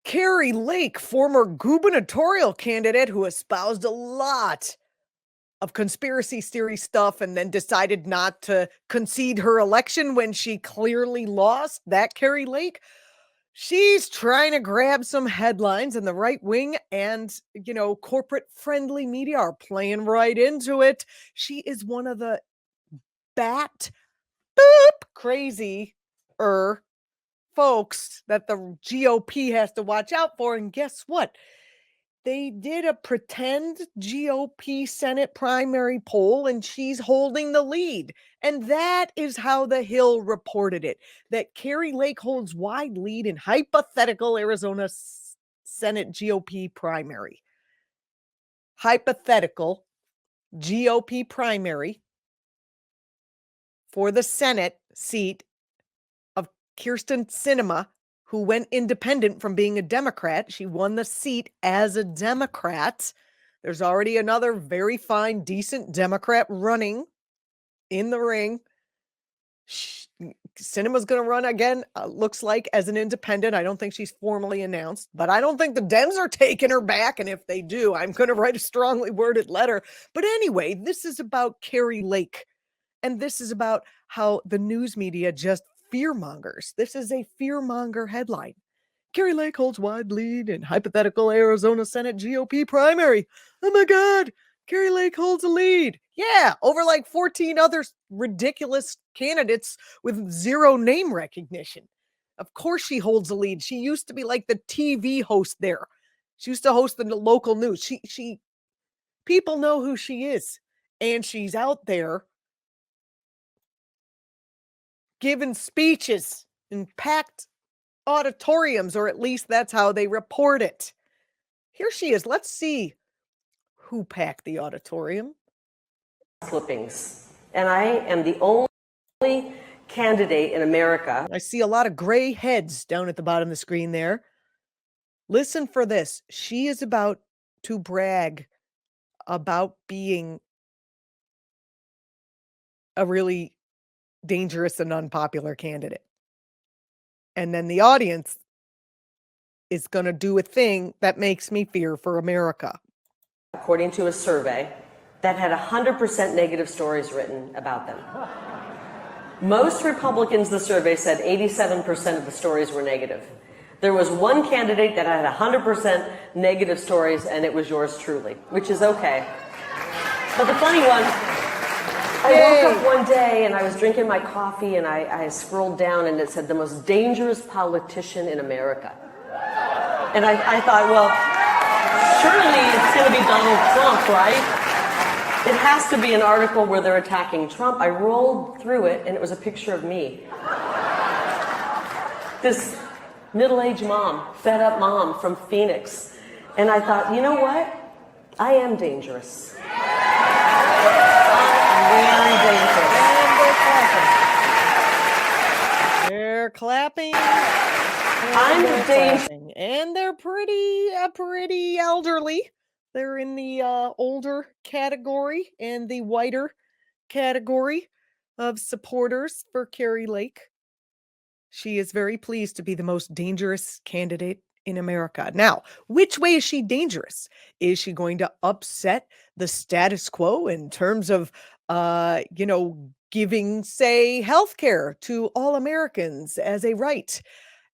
Kari Lake, former gubernatorial candidate who espoused a lot of conspiracy theory stuff and then decided not to concede her election when she clearly lost, that Kari Lake, she's trying to grab some headlines, and the right wing and, corporate friendly media are playing right into it. She is one of the crazy folks that the GOP has to watch out for. And guess what? They did a pretend GOP Senate primary poll, and she's holding the lead. And that is how The Hill reported it, that Kari Lake holds wide lead in hypothetical Arizona Senate GOP primary. Hypothetical GOP primary for the Senate seat of Kirsten Sinema, who went independent from being a Democrat. She won the seat as a Democrat. There's already another very fine, decent Democrat running in the ring. Sinema's going to run again, looks like, as an independent. I don't think she's formally announced, but I don't think the Dems are taking her back. And if they do, I'm going to write a strongly worded letter. But anyway, this is about Kari Lake. And this is about how the news media just fearmongers. This is a fearmonger headline. Kari Lake holds wide lead in hypothetical Arizona Senate GOP primary. Oh my God, Kari Lake holds a lead. Yeah, over like 14 other ridiculous candidates with zero name recognition. Of course she holds a lead. She used to be like the TV host there. She used to host the local news. People know who she is. And she's out there giving speeches in packed auditoriums, or at least that's how they report it. Here she is. Let's see who packed the auditorium. Clippings. And I am the only candidate in America. I see a lot of gray heads down at the bottom of the screen there. Listen for this. She is about to brag about being a really dangerous and unpopular candidate. And then the audience is going to do a thing that makes me fear for America. According to a survey that had 100% negative stories written about them. Most Republicans, the survey said 87% of the stories were negative. There was one candidate that had 100% negative stories, and it was yours truly, which is okay. But the funny one, I woke up one day and I was drinking my coffee and I scrolled down and it said the most dangerous politician in America. And I thought, well, surely it's going to be Donald Trump, right? It has to be an article where they're attacking Trump. I rolled through it and it was a picture of me. This middle-aged mom, fed-up mom from Phoenix. And I thought, you know what? I am dangerous. They're clapping. I'm dangerous. And they're pretty elderly. They're in the older category and the whiter category of supporters for Kari Lake. She is very pleased to be the most dangerous candidate in America. Now, which way is she dangerous? Is she going to upset the status quo in terms of, giving, say, healthcare to all Americans as a right?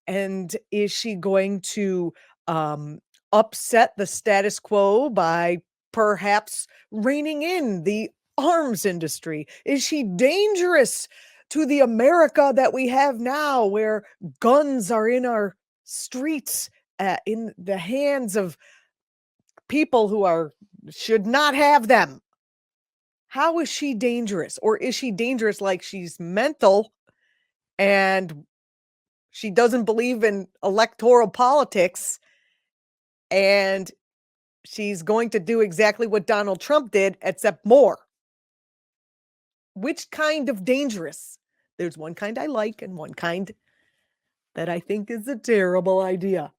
And is she going to upset the status quo by perhaps reining in the arms industry? Is she dangerous to the America that we have now, where guns are in our streets, in the hands of people who should not have them? How is she dangerous? Or is she dangerous like she's mental and she doesn't believe in electoral politics and she's going to do exactly what Donald Trump did, except more? Which kind of dangerous? There's one kind I like and one kind that I think is a terrible idea.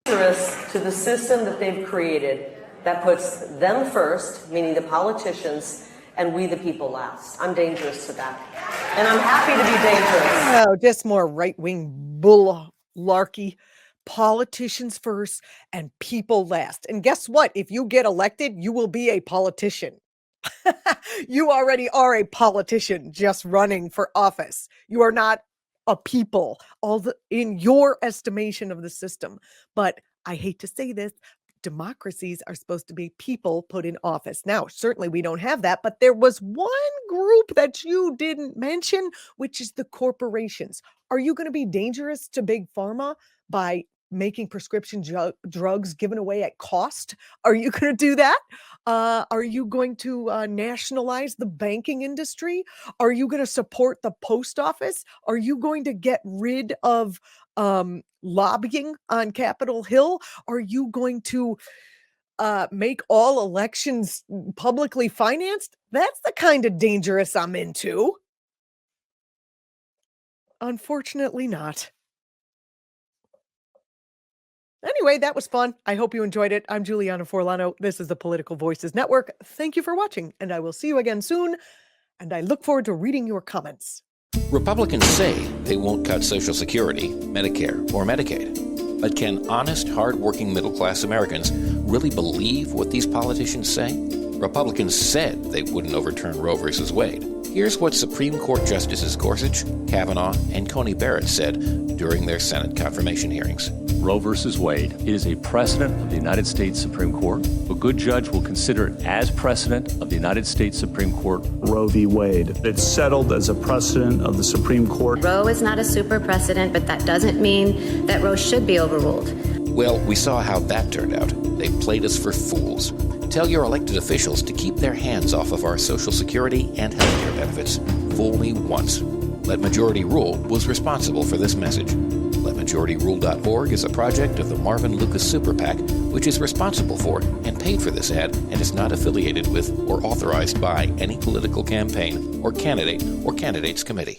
Dangerous to the system that they've created that puts them first, meaning the politicians, and we the people last. I'm dangerous to that. And I'm happy to be dangerous. Oh, just more right-wing bull-larky politicians first and people last. And guess what? If you get elected, you will be a politician. You already are a politician just running for office. You are not a people, in your estimation of the system. But I hate to say this, democracies are supposed to be people put in office. Now, certainly we don't have that, but there was one group that you didn't mention, which is the corporations. Are you going to be dangerous to big pharma by making prescription drugs given away at cost? Are you going to do that? Are you going to nationalize the banking industry? Are you going to support the post office? Are you going to get rid of lobbying on Capitol Hill? Are you going to make all elections publicly financed? That's the kind of dangerous I'm into. Unfortunately not. Anyway, that was fun. I hope you enjoyed it. I'm Julianna Forlano. This is the Political Voices Network. Thank you for watching, and I will see you again soon. And I look forward to reading your comments. Republicans say they won't cut Social Security, Medicare, or Medicaid. But can honest, hard-working middle-class Americans really believe what these politicians say? Republicans said they wouldn't overturn Roe v. Wade. Here's what Supreme Court Justices Gorsuch, Kavanaugh, and Coney Barrett said during their Senate confirmation hearings. Roe v. Wade, it is a precedent of the United States Supreme Court. A good judge will consider it as precedent of the United States Supreme Court. Roe v. Wade. It's settled as a precedent of the Supreme Court. Roe is not a super precedent, but that doesn't mean that Roe should be overruled. Well, we saw how that turned out. They played us for fools. Tell your elected officials to keep their hands off of our Social Security and health care benefits. Fool me once. Let Majority Rule was responsible for this message. LetMajorityRule.org is a project of the Marvin Lucas Super PAC, which is responsible for and paid for this ad and is not affiliated with or authorized by any political campaign or candidate or candidates committee.